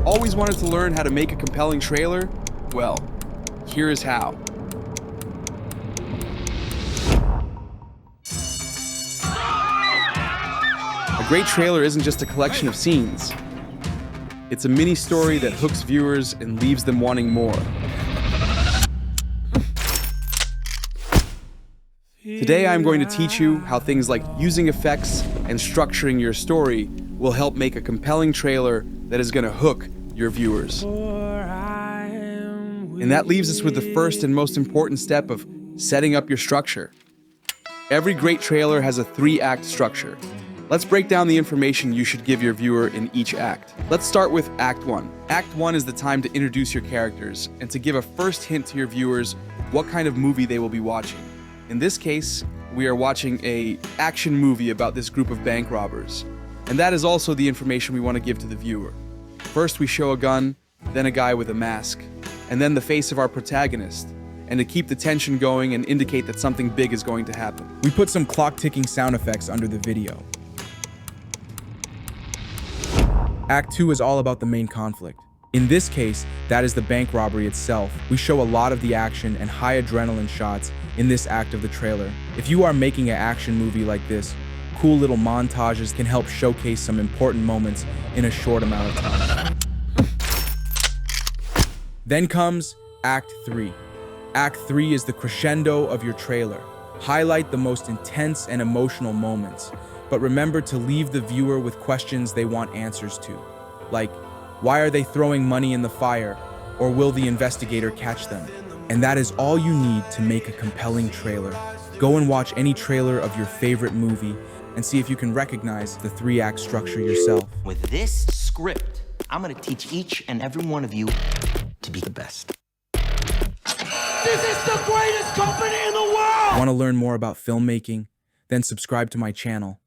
Always wanted to learn how to make a compelling trailer? Well, here is how. A great trailer isn't just a collection of scenes. It's a mini story that hooks viewers and leaves them wanting more. Today I'm going to teach you how things like using effects and structuring your story will help make a compelling trailer that is going to hook your viewers. And that leaves us with the first and most important step of setting up your structure. Every great trailer has a 3-act structure. Let's break down the information you should give your viewer in each act. Let's start with Act 1. Act 1 is the time to introduce your characters and to give a first hint to your viewers what kind of movie they will be watching. In this case, we are watching an action movie about this group of bank robbers. And that is also the information we want to give to the viewer. First, we show a gun, then a guy with a mask, and then the face of our protagonist, and to keep the tension going and indicate that something big is going to happen. We put some clock-ticking sound effects under the video. Act 2 is all about the main conflict. In this case, that is the bank robbery itself. We show a lot of the action and high adrenaline shots in this act of the trailer. If you are making an action movie like this, cool little montages can help showcase some important moments in a short amount of time. Then comes Act 3. Act 3 is the crescendo of your trailer. Highlight the most intense and emotional moments, but remember to leave the viewer with questions they want answers to. Like, why are they throwing money in the fire? Or will the investigator catch them? And that is all you need to make a compelling trailer. Go and watch any trailer of your favorite movie and see if you can recognize the 3-act structure yourself. With this script, I'm gonna teach each and every one of you to be the best. This is the greatest company in the world! Want to learn more about filmmaking? Then subscribe to my channel.